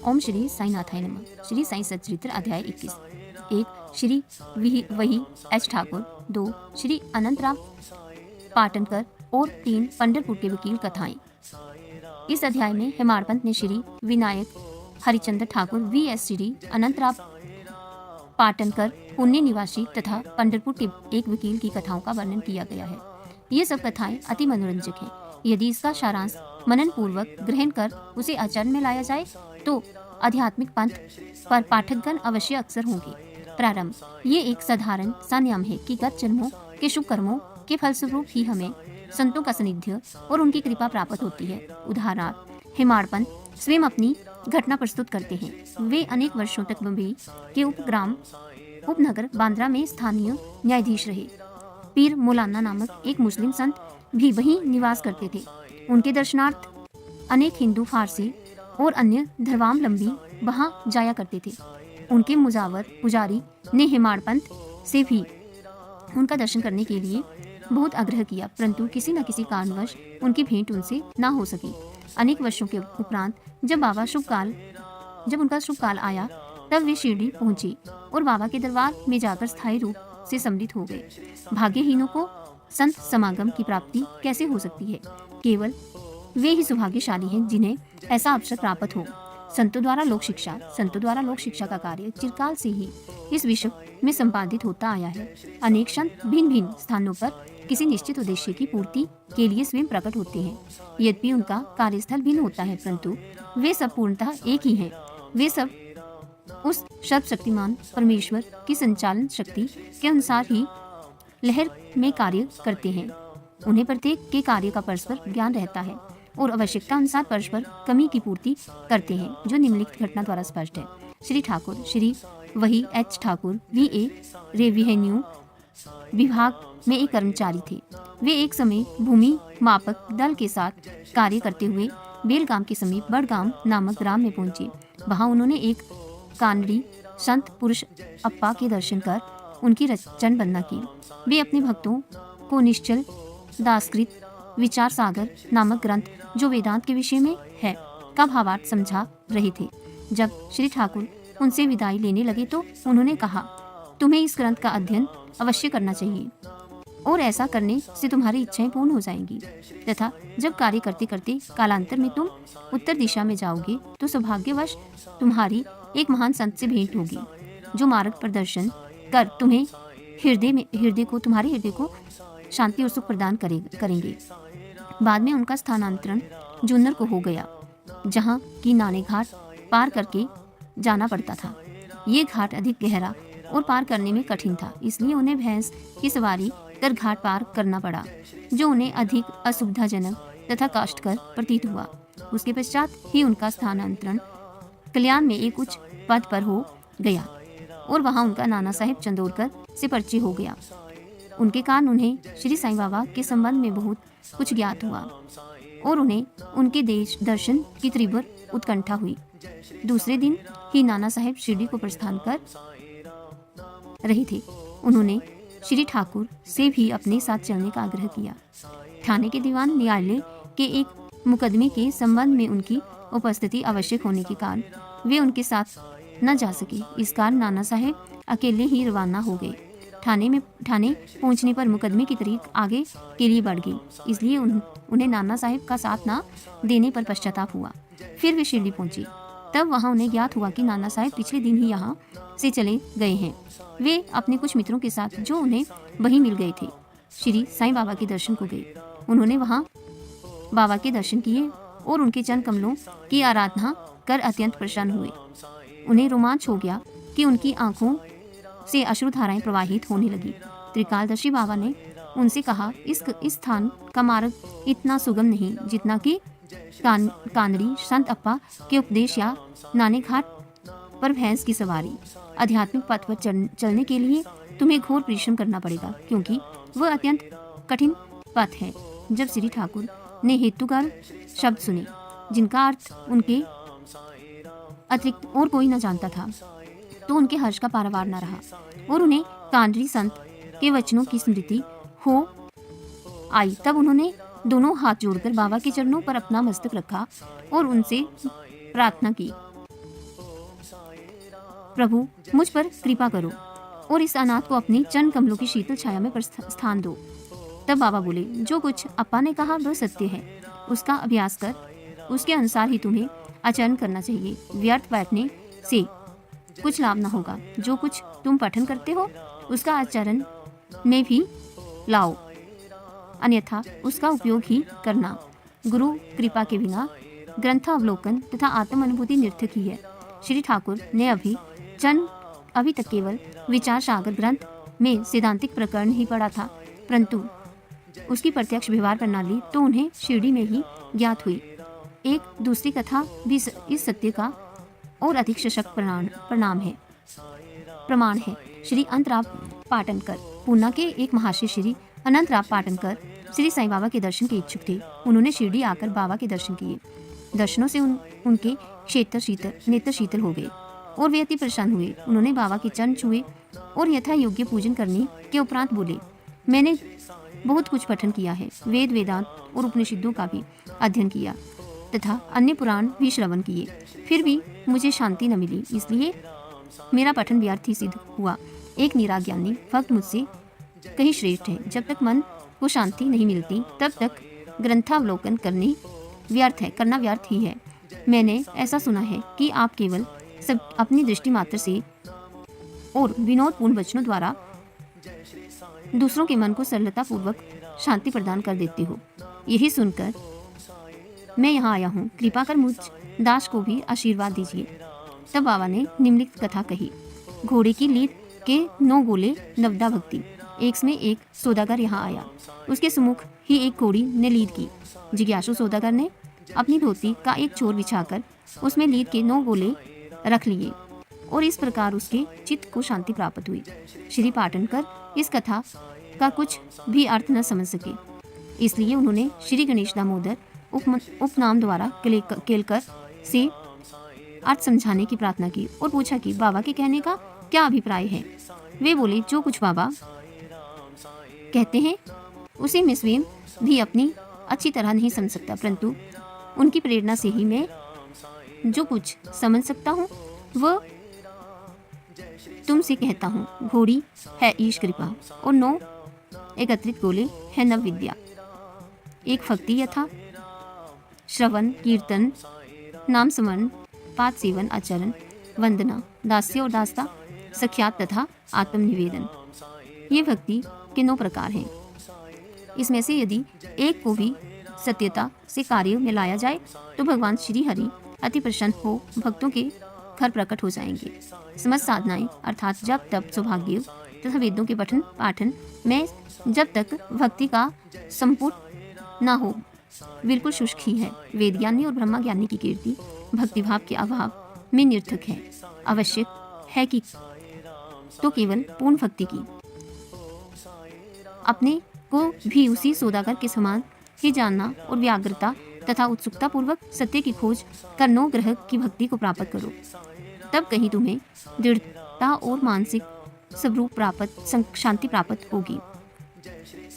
ओम श्री साईनाथाय नमः। श्री साई सच्चरित्र अध्याय 21। 1 श्री वही एच ठाकुर। 2 श्री अनंतराम पाटनकर और 3 पंढरपुर के वकील कथाएं। इस अध्याय में हेमाड़पंत ने श्री विनायक हरिचंद्र ठाकुर वीएस श्री अनंतराम पाटनकर पुण्य निवासी तथा पंढरपुर के एक वकील की कथाओं का वर्णन किया गया है। ये सब कथाएं अति मनोरंजक हैं। यदि इसका सारांश मनन पूर्वक ग्रहण कर उसे आचरण में लाया जाए तो आध्यात्मिक पंथ पर पाठकगण अवश्य अक्सर होंगे। प्रारंभ। ये एक साधारण सा नियम है कि गत जन्मों के शुभ कर्मों के फलस्वरूप ही हमें संतों का सानिध्य और उनकी कृपा प्राप्त होती है। उदाहरणार्थ हेमाड़पंत स्वयं अपनी घटना प्रस्तुत करते हैं। वे अनेक वर्षों तक मुंबई के उपनगर बांद्रा में स्थानीय न्यायाधीश रहे। पीर मौलाना नामक एक मुस्लिम संत भी वहीं निवास करते थे। उनके दर्शनार्थ अनेक हिंदू, फारसी और अन्य धर्मावलंबी वहां जाया करते थे। उनके मुजावर पुजारी ने हेमाड़पंत से भी उनका दर्शन करने के लिए बहुत आग्रह किया, परंतु किसी न किसी कारणवश उनकी भेंट उनसे ना हो सकी। अनेक वर्षों के उपरांत जब उनका शुभ काल आया तब वे शिरडी पहुंचे और बाबा के दरबार में जाकर स्थायी रूप से सम्मिलित हो गए। भाग्यहीनों को संत समागम की प्राप्ति कैसे हो सकती है? केवल वे ही सौभाग्यशाली हैं जिन्हें ऐसा अवसर प्राप्त हो। संतों द्वारा लोक शिक्षा का कार्य चिरकाल से ही इस विश्व में संपादित होता आया है। अनेक संत भिन्न भिन्न स्थानों पर किसी निश्चित उद्देश्य की पूर्ति के लिए स्वयं प्रकट होते हैं। यद्यपि उनका कार्यस्थल भिन्न होता है, परंतु वे सब पूर्णतः एक ही हैं। वे सब उस सर्वशक्तिमान परमेश्वर की संचालन शक्ति के अनुसार ही लहर में कार्य करते हैं। उन्हें प्रत्येक के कार्य का परस्पर ज्ञान रहता है और आवश्यकता अनुसार परस्पर कमी की पूर्ति करते हैं, जो निम्नलिखित घटना द्वारा स्पष्ट है। श्री ठाकुर श्री वही एच ठाकुर VA रेवेन्यू विभाग में एक कर्मचारी थे। वे एक समय भूमि मापक दल के साथ कार्य करते हुए बेलगाम के समीप बड़गाम नामक ग्राम में पहुंचे। वहां उन्होंने एक कानड़ी संत पुरुष अप्पा के दर्शन कर उनकी रचन वंदना की। वे अपने भक्तों को निश्चल दासकृत विचार सागर नामक ग्रंथ, जो वेदांत के विषय में है, का भावार्थ समझा रहे थे। जब श्री ठाकुर उनसे विदाई लेने लगे तो उन्होंने कहा, तुम्हें इस ग्रंथ का अध्ययन अवश्य करना चाहिए और ऐसा करने से तुम्हारी इच्छाएं पूर्ण हो जाएंगी, तथा जब कार्य करते करते कालांतर में तुम उत्तर दिशा में जाओगे तो सौभाग्यवश तुम्हारी एक महान संत से भेंट होगी, जो मार्ग प्रदर्शन कर तुम्हें तुम्हारे हृदय को शांति और सुख प्रदान करेंगे। बाद में उनका स्थानांतरण जुन्नर को हो गया, जहाँ की नाने घाट पार करके जाना पड़ता था। ये घाट अधिक गहरा और पार करने में कठिन था, इसलिए उन्हें भैंस की सवारी कर घाट पार करना पड़ा, जो उन्हें अधिक असुविधाजनक तथा कष्टकर प्रतीत हुआ। उसके पश्चात ही उनका स्थानांतरण कल्याण में एक उच्च पद पर हो गया और वहां उनका नाना साहेब चंदोरकर से परिचय हो गया। उनके कारण उन्हें श्री साईं बाबा के संबंध में बहुत कुछ ज्ञात हुआ और उन्हें उनके दर्शन की तीव्र उत्कंठा हुई। दूसरे दिन ही नाना साहेब शिरडी को प्रस्थान कर रहे थे। उन्होंने श्री ठाकुर से भी अपने साथ चलने का आग्रह किया। थाने के दीवान न्यायालय के एक मुकदमे के संबंध में उनकी उपस्थिति आवश्यक होने के कारण वे उनके साथ न जा सके। इस कारण नाना साहेब अकेले ही रवाना हो गए। थाने पहुंचने पर मुकदमे की तारीख आगे के लिए बढ़ गई, इसलिए उन्हें नाना साहेब का साथ न देने पर पश्चाताप हुआ। फिर वे शिरडी पहुंचे। तब वहां उन्हें ज्ञात हुआ कि नाना साहेब पिछले दिन ही यहाँ से चले गए हैं। वे अपने कुछ मित्रों के साथ, जो उन्हें वहीं मिल गए थे, श्री साईं बाबा के दर्शन को गए। उन्होंने वहाँ बाबा के दर्शन किए और उनके चरण कमलों की आराधना कर अत्यंत प्रसन्न हुए। उन्हें रोमांच हो गया कि उनकी आंखों से अश्रुधाराएं प्रवाहित होने लगी। त्रिकालदर्शी बाबा ने उनसे कहा, इस स्थान का मार्ग इतना सुगम नहीं जितना कि कानड़ी संत अप्पा के उपदेश या नाने घाट पर भैंस की सवारी। आध्यात्मिक पथ पर चलने के लिए तुम्हें घोर परिश्रम करना पड़ेगा, क्योंकि वह अत्यंत कठिन पथ है। जब श्री ठाकुर ने हेतुकार शब्द सुने, जिनका अर्थ उनके अतिरिक्त और कोई न जानता था, तो उनके हर्ष का पारावार न रहा और उन्हें कानड़ी संत के वचनों की स्मृति हो आई। तब उन्होंने दोनों हाथ जोड़कर बाबा के चरणों पर अपना मस्तक रखा और उनसे प्रार्थना की प्रभु मुझ पर कृपा करो और इस अनाथ को अपनी चरण कमलों की शीतल छाया में स्थान दो। तब बाबा बोले, जो कुछ अप्पा ने कहा वह सत्य है, उसका अभ्यास कर, उसके अनुसार ही तुम्हें आचरण करना चाहिए। व्यर्थ बैठने से कुछ लाभ न होगा। जो कुछ तुम पठन करते हो उसका आचरण में भी लाओ, अन्यथा उसका उपयोग ही करना। गुरु कृपा के बिना ग्रंथावलोकन तथा आत्म अनुभूति निर्थक ही है। श्री ठाकुर ने अभी तक केवल विचार सागर ग्रंथ में सिद्धांतिक प्रकरण ही पढ़ा था, परंतु उसकी प्रत्यक्ष व्यवहार प्रणाली तो उन्हें शिरडी में ही ज्ञात हुई। एक दूसरी कथा भी इस सत्य का और अधिक सशक्त प्रमाण है। श्री अनंतराव पाटनकर, पूना के एक महाशय श्री अनंतराव पाटनकर श्री साईं बाबा के दर्शन के इच्छुक थे। उन्होंने शिरडी आकर बाबा के दर्शन किए। दर्शनों से उनके नेत्र शीतल हो गए और वे अति प्रसन्न हुए। उन्होंने बाबा के चरण छुए और यथा योग्य पूजन करने के उपरांत बोले, मैंने बहुत कुछ पठन किया है, वेद वेदांत और उपनिषदों का भी अध्ययन किया तथा अन्य पुराण भी श्रवण किए, फिर भी मुझे शांति न मिली, इसलिए मेरा पठन व्यर्थ ही सिद्ध हुआ। एक निराज्ञानी भक्त मुझसे कहीं श्रेष्ठ है। जब तक मन को शांति नहीं मिलती तब तक ग्रंथावलोकन करना व्यर्थ ही है। मैंने ऐसा सुना है कि आप केवल सब अपनी दृष्टि मात्र से और विनोदपूर्ण वचनों द्वारा दूसरों के मन को सरलता पूर्वक शांति प्रदान कर देते हो। यही सुनकर मैं यहाँ आया हूँ, कृपा कर मुझ दास को भी आशीर्वाद दीजिए। तब बाबा ने निम्नलिखित कथा कही। घोड़े की लीद के 9 गोले नवदा भक्ति। एक में एक सौदागर यहाँ आया। उसके सम्मुख ही एक घोड़ी ने लीद की। जिज्ञासु सौदागर ने अपनी धोती का एक छोर बिछाकर उसमें लीद के 9 गोले रख लिए और इस प्रकार उसके चित्त को शांति प्राप्त हुई। श्री पाटनकर इस कथा का कुछ भी अर्थ न समझ सके, इसलिए उन्होंने श्री गणेश दामोदर उपनाम द्वारा केलकर से अर्थ समझाने की प्रार्थना की और पूछा कि बाबा के कहने का क्या अभिप्राय है। वे बोले, जो कुछ बाबा कहते हैं उसे मैं स्वयं भी अपनी अच्छी तरह नहीं समझ सकता, परंतु उनकी प्रेरणा से ही मैं जो कुछ समझ सकता हूँ वह तुमसे कहता हूँ। घोड़ी है ईश कृपा और 9 एकत्रित गोले है नव विद्या। एक भक्ति यथा श्रवण कीर्तन नाम स्मरण पाद सेवन आचरण वंदना दास्य और दास्ता सख्यात तथा आत्मनिवेदन। ये भक्ति के 9 प्रकार हैं। इसमें से यदि एक को भी सत्यता से कार्य में लाया जाए तो भगवान श्री हरि अति प्रसन्न हो भक्तों के घर प्रकट हो जाएंगे। समस्त साधनाएं अर्थात जप तप सौभाग्य तथा वेदों के पठन पाठन में जब तक भक्ति का संपूर्ण न हो बिल्कुल शुष्क ही है। वेद ज्ञानी और ब्रह्मा ज्ञानी की कीर्ति भक्तिभाव के अभाव में निर्थक है। आवश्यक है कि तो केवल पूर्ण भक्ति की। अपने को भी उसी सौदागर के समान ही जानना और व्याग्रता तथा उत्सुकता पूर्वक सत्य की खोज कर 9 ग्रह की भक्ति को प्राप्त करो, तब कहीं तुम्हें दृढ़ता और मानसिक स्वरूप शांति प्राप्त होगी।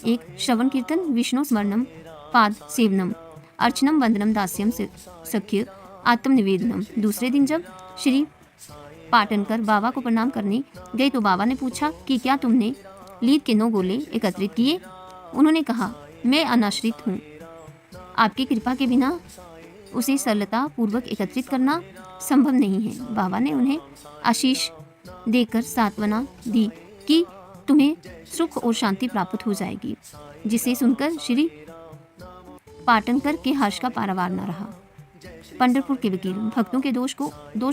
एक श्रवण कीर्तन विष्णु स्मरणम पाद सेवनम अर्चनम वंदनम दास्यम सख्य आत्मनिवेदनम। दूसरे दिन जब श्री पाटनकर बाबा को प्रणाम करने गए तो बाबा ने पूछा कि क्या तुमने लीद के 9 गोले एकत्रित किए। उन्होंने कहा, मैं अनाश्रित हूँ, आपकी कृपा के बिना उसे सरलता पूर्वक एकत्रित करना संभव नहीं है। बाबा ने उन्हें आशीष देकर सांत्वना दी कि तुम्हें सुख और शांति प्राप्त हो जाएगी, जिसे सुनकर श्री पाटनकर के हर्ष का पारावार न रहा। पंढरपुर के वकील भक्तों के दोष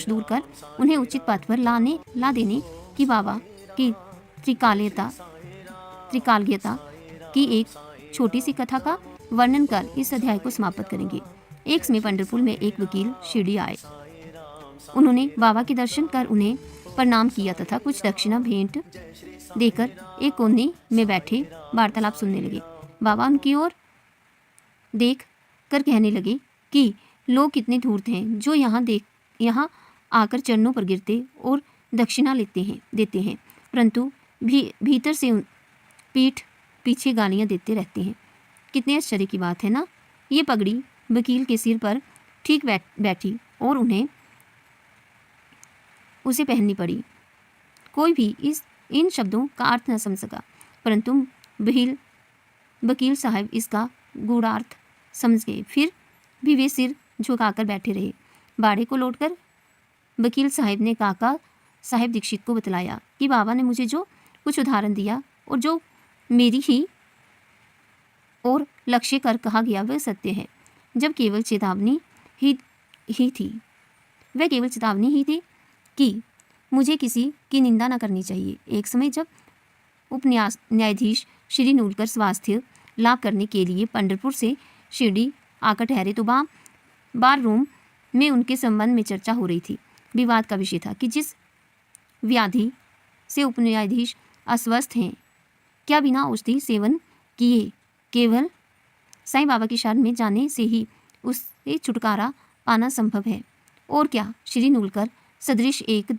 दूर कर उन्हें उचित पथ पर ला देने की बाबा की त्रिकालज्ञता की एक छोटी सी कथा का वर्णन कर इस अध्याय को समाप्त करेंगे। एक समय पंढरपुर में एक वकील शिरडी आए। उन्होंने बाबा के दर्शन कर उन्हें प्रणाम किया तथा कुछ दक्षिणा भेंट देकर एक कोने में बैठे वार्तालाप सुनने लगे। बाबा उनकी ओर देख कर कहने लगे कि लोग कितने धूर्त हैं जो यहाँ आकर चरणों पर गिरते और दक्षिणा देते हैं, परंतु भीतर से पीठ पीछे गालियाँ देते रहते हैं। कितने आश्चर्य की बात है ना। ये पगड़ी वकील के सिर पर ठीक बैठी और उन्हें उसे पहननी पड़ी। कोई भी इन शब्दों का अर्थ न समझ सका, परंतु वकील साहब इसका गूढ़ार्थ समझ गए। फिर भी वे सिर झुकाकर बैठे रहे। बाड़े को लौटकर वकील साहब ने काका साहब दीक्षित को बतलाया कि बाबा ने मुझे जो कुछ उदाहरण दिया और जो मेरी ही और लक्ष्य कर कहा गया वह सत्य है। जब केवल चेतावनी ही थी, वह केवल चेतावनी ही थी कि मुझे किसी की निंदा न करनी चाहिए। एक समय जब न्यायाधीश श्री नूलकर स्वास्थ्य लाभ करने के लिए पंढरपुर से शिरडी आकर ठहरे तो बार रूम में उनके संबंध में चर्चा हो रही थी। विवाद का विषय था कि जिस व्याधि से उपन्यायाधीश अस्वस्थ हैं, क्या बिना औषधि सेवन किए केवल साईं बाबा की शरण में जाने से ही उससे छुटकारा पाना संभव है, और क्या श्री नूलकर सदृश एक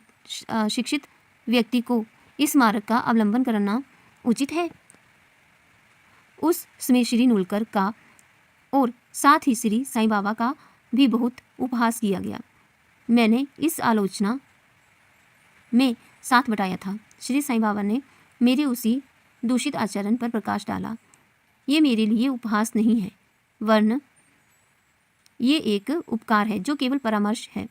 शिक्षित व्यक्ति को इस मार्ग का अवलंबन करना उचित है। उस समय श्री नूलकर का और साथ ही श्री साईं बाबा का भी बहुत उपहास किया गया। मैंने इस आलोचना में साथ बटाया था। श्री साईं बाबा ने मेरे उसी दूषित आचरण पर प्रकाश डाला। ये मेरे लिए उपहास नहीं है, वरन ये एक उपकार है जो केवल परामर्श है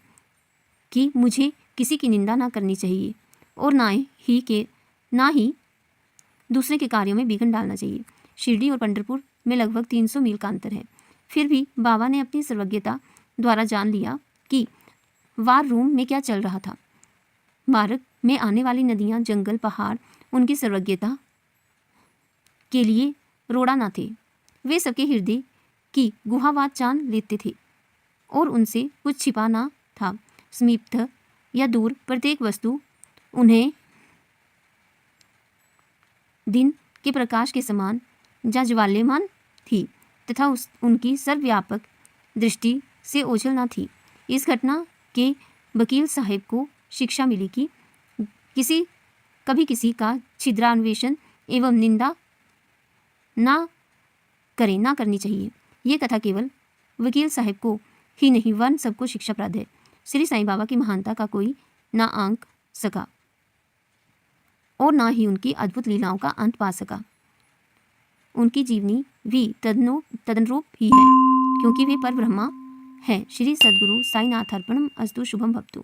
कि मुझे किसी की निंदा ना करनी चाहिए और ना ही दूसरे के कार्यों में विघ्न डालना चाहिए। शिरडी और पंढरपुर में लगभग 300 मील का अंतर है। फिर भी बाबा ने अपनी सर्वज्ञता द्वारा जान लिया कि वार रूम में क्या चल रहा था। मार्ग में आने वाली नदियाँ, जंगल, पहाड़ उनकी सर्वज्ञता के लिए रोड़ा ना थे। वे सबके हृदय की गुहावाद जान लेते थे और उनसे कुछ छिपा ना था। समीप या दूर प्रत्येक वस्तु उन्हें दिन के प्रकाश के समान ज्वाल्यमान थी तथा उनकी सर्वव्यापक दृष्टि से ओझल न थी। इस घटना के वकील साहब को शिक्षा मिली कि कभी किसी का छिद्रान्वेषण एवं निंदा ना करनी चाहिए। ये कथा केवल वकील साहब को ही नहीं वरन सबको शिक्षाप्रद है। श्री साईं बाबा की महानता का कोई ना आंक सका और ना ही उनकी अद्भुत लीलाओं का अंत पा सका। उनकी जीवनी भी तदनुरूप ही है, क्योंकि वे परब्रह्मा है। श्री सद्गुरु साईनाथ अर्पणम अस्तु। शुभम भवतु।